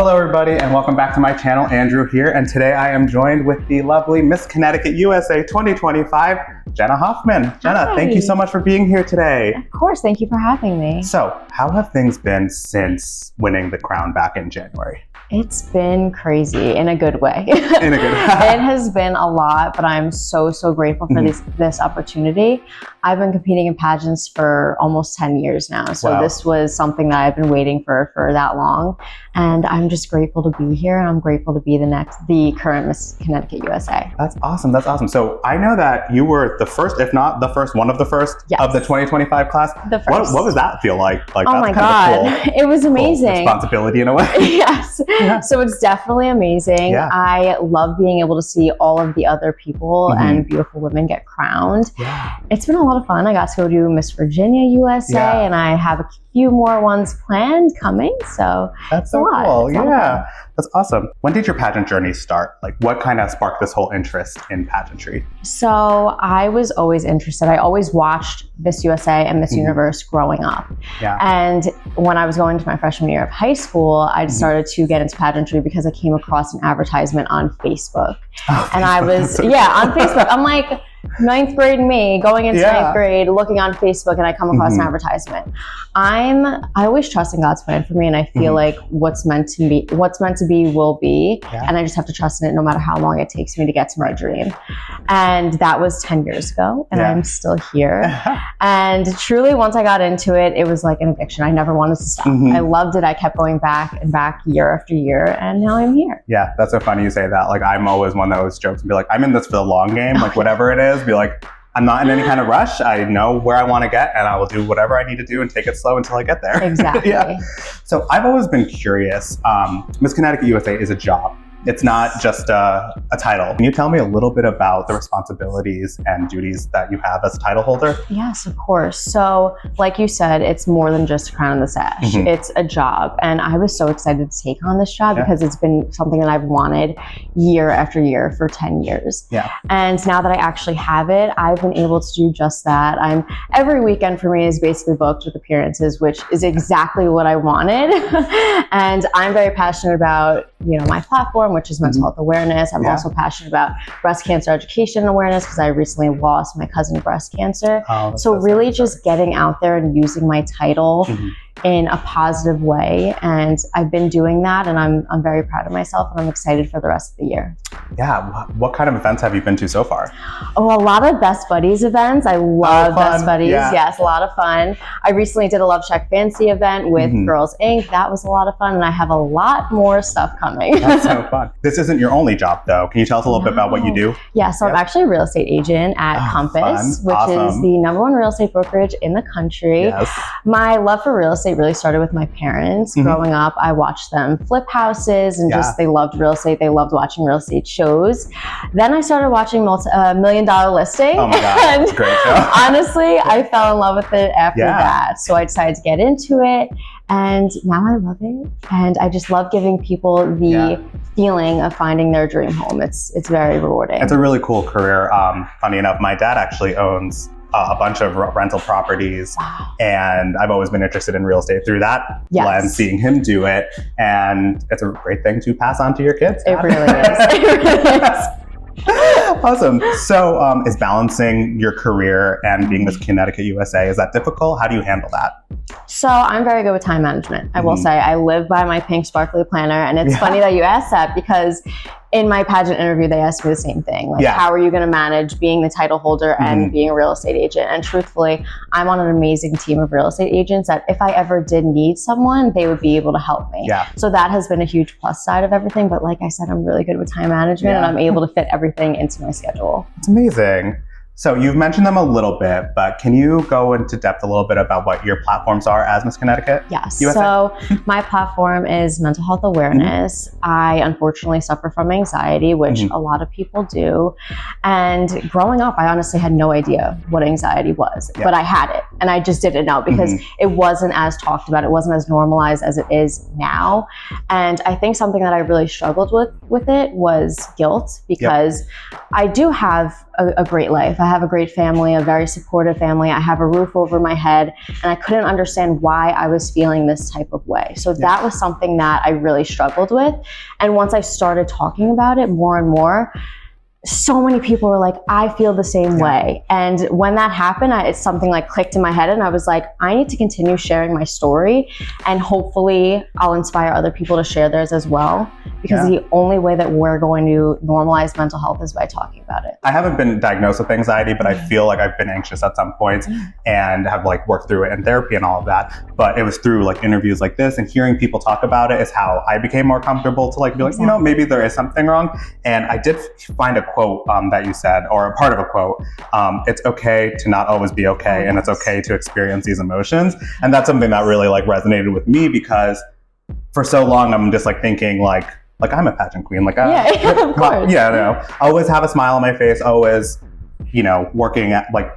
Hello everybody and welcome back to my channel. Andrew here, and today I am joined with the lovely Miss Connecticut USA 2025, Jenna Hofmann. Jenna, Hi. Thank you so much for being here today. Of course, thank you for having me. So, how have things been since winning the crown back in January? It's been crazy in a good way. In a good way. It has been a lot, but I'm so grateful for this opportunity. I've been competing in pageants for almost 10 years now. So Wow. This was something that I've been waiting for that long. And I'm just grateful to be here, and I'm grateful to be the current Miss Connecticut USA. That's awesome. That's awesome. So I know that you were the first, if not the first, one of the first Yes. of the 2025 class. The first. What does that feel like? Oh that's my kind God. of a cool, It was amazing. cool responsibility in a way. Yes. Yeah. So it's definitely amazing. Yeah. I love being able to see all of the other people and beautiful women get crowned. Yeah. It's been a lot of fun. I got to go do Miss Virginia USA, and I have a few more ones planned coming. So That's so cool. Yeah. That's awesome. When did your pageant journey start? Like, what kind of sparked this whole interest in pageantry? So I was always interested. I always watched Miss USA and Miss Universe growing up. Yeah. And when I was going to my freshman year of high school, I started to get into pageantry because I came across an advertisement on Facebook. Oh, and I was, so on Facebook. I'm like, ninth grade me going into ninth grade, looking on Facebook, and I come across an advertisement. I always trust in God's plan for me, and I feel like what's meant to be will be, and I just have to trust in it no matter how long it takes me to get to my dream. And that was 10 years ago, and I'm still here. And truly, once I got into it, it was like an addiction. I never wanted to stop. I loved it. I kept going back and back year after year, and now I'm here. Yeah, that's so funny you say that. Like, I'm always one that always jokes and be like, I'm in this for the long game, like whatever it is, be like, I'm not in any kind of rush. I know where I want to get, and I will do whatever I need to do and take it slow until I get there. Exactly. So I've always been curious. Miss Connecticut USA is a job. It's not just a title. Can you tell me a little bit about the responsibilities and duties that you have as a title holder? Yes, of course. So like you said, it's more than just a crown and the sash. It's a job. And I was so excited to take on this job because it's been something that I've wanted year after year for 10 years. Yeah. And now that I actually have it, I've been able to do just that. Every weekend for me is basically booked with appearances, which is exactly what I wanted. And I'm very passionate about, my platform, which is mental health awareness. I'm also passionate about breast cancer education awareness because I recently lost my cousin to breast cancer. So really just getting out there and using my title in a positive way. And I've been doing that, and I'm very proud of myself, and I'm excited for the rest of the year. Yeah. What kind of events have you been to so far? Oh, a lot of Best Buddies events. I love Best Buddies. Yeah. Yes, a lot of fun. I recently did a Love Shack Fancy event with Girls Inc. That was a lot of fun, and I have a lot more stuff coming. That's so fun. This isn't your only job, though. Can you tell us a little bit about what you do? Yeah, so I'm actually a real estate agent at Compass, which is the #1 real estate brokerage in the country. Yes. My love for real estate really started with my parents. Growing up, I watched them flip houses, and they loved real estate. They loved watching real estate shows. Then I started watching $1 Million Listing. Oh my God, that's a great show. Honestly, I fell in love with it after that. So I decided to get into it, and now I love it. And I just love giving people the feeling of finding their dream home. It's very rewarding. It's a really cool career. Funny enough, my dad actually owns a bunch of rental properties, and I've always been interested in real estate through that lens, seeing him do it, and it's a great thing to pass on to your kids. It really is. It really is. Awesome. So is balancing your career and being Miss Connecticut USA, is that difficult? How do you handle that? So I'm very good with time management. I will say I live by my pink sparkly planner, and it's funny that you asked that because in my pageant interview, they asked me the same thing. Like, how are you going to manage being the title holder and being a real estate agent? And truthfully, I'm on an amazing team of real estate agents that if I ever did need someone, they would be able to help me. So that has been a huge plus side of everything. But like I said, I'm really good with time management, and I'm able to fit everything into my schedule. It's amazing. So you've mentioned them a little bit, but can you go into depth a little bit about what your platforms are as Miss Connecticut? Yes. USA? So my platform is mental health awareness. I unfortunately suffer from anxiety, which a lot of people do. And growing up, I honestly had no idea what anxiety was, but I had it, and I just didn't know because it wasn't as talked about. It wasn't as normalized as it is now. And I think something that I really struggled with it was guilt, because I do have a great life. I have a great family, a very supportive family. I have a roof over my head, and I couldn't understand why I was feeling this type of way. So that was something that I really struggled with. And once I started talking about it more and more, so many people were like, I feel the same way. And when that happened, it's something like clicked in my head, and I was like, I need to continue sharing my story, and hopefully I'll inspire other people to share theirs as well, because the only way that we're going to normalize mental health is by talking about it. I haven't been diagnosed with anxiety, but I feel like I've been anxious at some points and have like worked through it in therapy and all of that. But it was through like interviews like this and hearing people talk about it is how I became more comfortable to like be like, you know, maybe there is something wrong. And I did find a quote that you said, or a part of a quote. It's okay to not always be okay, and it's okay to experience these emotions. And that's something that really like resonated with me, because for so long I'm just like thinking like I'm a pageant queen, like of course. no, always have a smile on my face, always, you know, working at like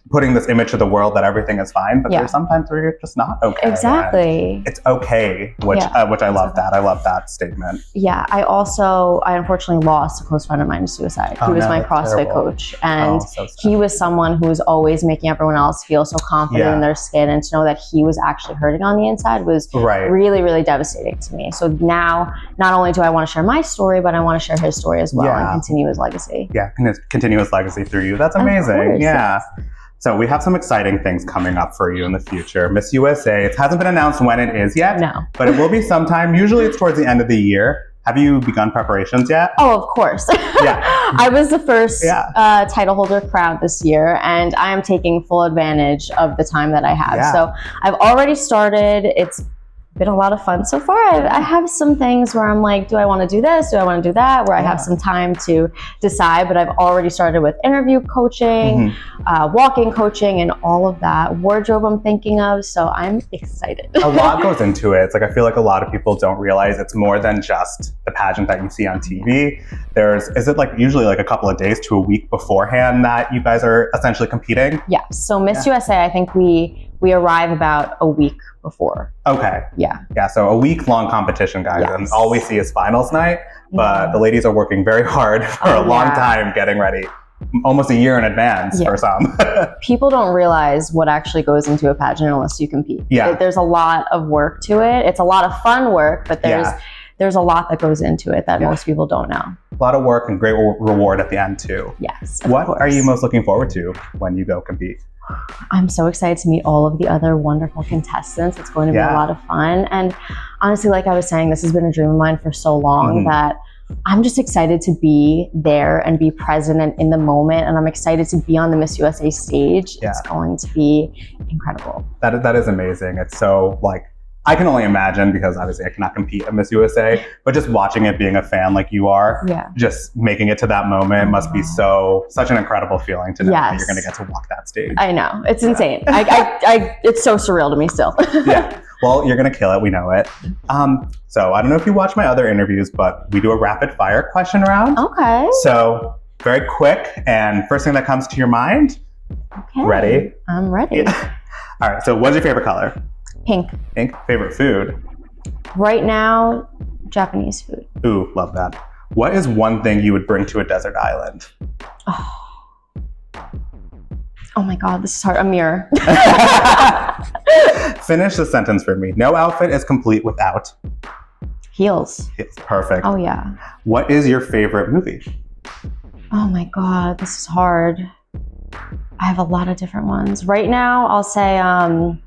putting this image to the world that everything is fine, but there's sometimes where you're just not okay. Exactly. It's okay, which I love that. I love that statement. Yeah. I unfortunately lost a close friend of mine to suicide. He was my CrossFit coach, and he was someone who was always making everyone else feel so confident in their skin, and to know that he was actually hurting on the inside was really, really devastating to me. So now, not only do I want to share my story, but I want to share his story as well and continue his legacy. Yeah, continue his legacy through you. That's amazing. Of course, yes. So we have some exciting things coming up for you in the future. Miss USA, it hasn't been announced when it is yet, but it will be sometime. Usually it's towards the end of the year. Have you begun preparations yet? Oh, of course. I was the first title holder crowned this year, and I am taking full advantage of the time that I have. So I've already started. It's been a lot of fun so far. I have some things where I'm like, do I want to do this? Do I want to do that? Where I have some time to decide, but I've already started with interview coaching, walking coaching, and all of that. Wardrobe I'm thinking of, so I'm excited. A lot goes into it. It's like, I feel like a lot of people don't realize it's more than just the pageant that you see on TV. Is it like usually like a couple of days to a week beforehand that you guys are essentially competing? Yeah, so Miss USA, I think we arrive about a week before. Okay. Yeah, so a week-long competition, guys, and all we see is finals night, but the ladies are working very hard for a long time getting ready, almost a year in advance for some. People don't realize what actually goes into a pageant unless you compete. There's a lot of work to it. It's a lot of fun work, but there's a lot that goes into it that most people don't know. A lot of work and great reward at the end too. Yes, What are you most looking forward to when you go compete? I'm so excited to meet all of the other wonderful contestants. It's going to be a lot of fun. And honestly, like I was saying, this has been a dream of mine for so long that I'm just excited to be there and be present and in the moment. And I'm excited to be on the Miss USA stage. It's going to be incredible. That is amazing. It's so like, I can only imagine, because obviously I cannot compete at Miss USA, but just watching it, being a fan like you are, just making it to that moment must be such an incredible feling to know that you're going to get to walk that stage. I know. It's insane. It's so surreal to me still. Well, you're going to kill it. We know it. So I don't know if you watch my other interviews, but we do a rapid fire question round. Okay. So very quick, and first thing that comes to your mind. Okay. Ready? I'm ready. All right. So what's your favorite color? Pink. Pink. Favorite food? Right now, Japanese food. Ooh, love that. What is one thing you would bring to a desert island? Oh my God, this is hard. A mirror. Finish the sentence for me. No outfit is complete without heels. Perfect. Oh yeah. What is your favorite movie? Oh my God, this is hard. I have a lot of different ones. Right now, I'll say, oh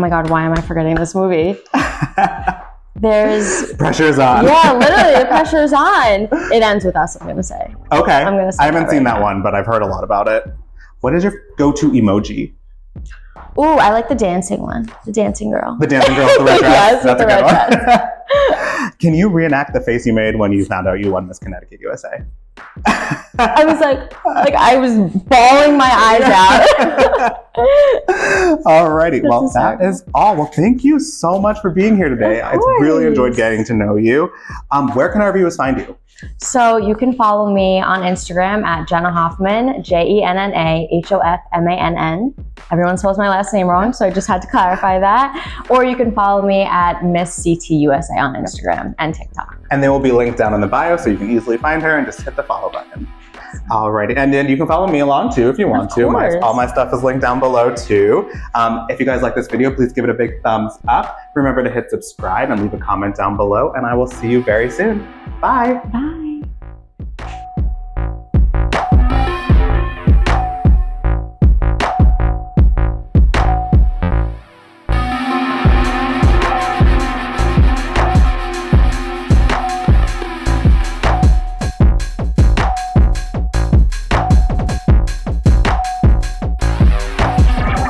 my God, why am I forgetting this movie? There's... Pressure's on. Yeah, literally, the pressure's on. It Ends With Us, I'm going to say. Okay. I'm going to say I haven't seen that one, but I've heard a lot about it. What is your go-to emoji? Ooh, I like the dancing one. The dancing girl. The dancing girl with the red dress? Yes, with the red dress. Can you reenact the face you made when you found out you won Miss Connecticut USA? I was like I was bawling my eyes out. Alrighty, well, that is all. Well, thank you so much for being here today. I've really enjoyed getting to know you. Where can our viewers find you? So you can follow me on Instagram at Jenna Hofmann, JennaHofmann. Everyone spells my last name wrong, so I just had to clarify that. Or you can follow me at Miss CT USA on Instagram and TikTok. And they will be linked down in the bio, so you can easily find her and just hit the follow button. Alrighty, and then you can follow me along too if you want to. All my stuff is linked down below too. If you guys like this video, please give it a big thumbs up. Remember to hit subscribe and leave a comment down below, and I will see you very soon. Bye. Bye.